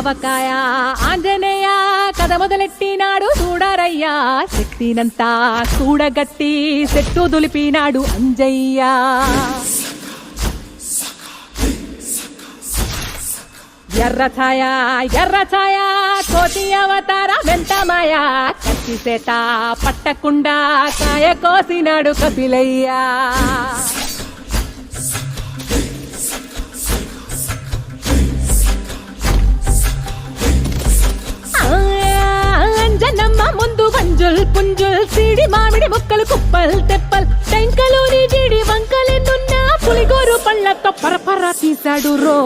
ఆవకాయ ఆంజనేయ కథ మొదలెట్టినాడు చూడరయ్యా శక్తినంతా కూడగట్టి చెట్టు దులిపినాడు అంజయ్య ఎర్ర ఛాయ కోటి అవతార వెంటమాయ కత్తి సేట పట్టకుండా కాయ కోసినాడు కపిలయ్యా అంజనమ్మ ముందు వంజుల్ పుంజుల్ సిడి మామిడి ముక్కలు కుప్పల్ తెప్పల్ టెంకలోని జీడి వంకలెన్నున్నా పులిగోరు పళ్ళతో పరపర తీశాడు రో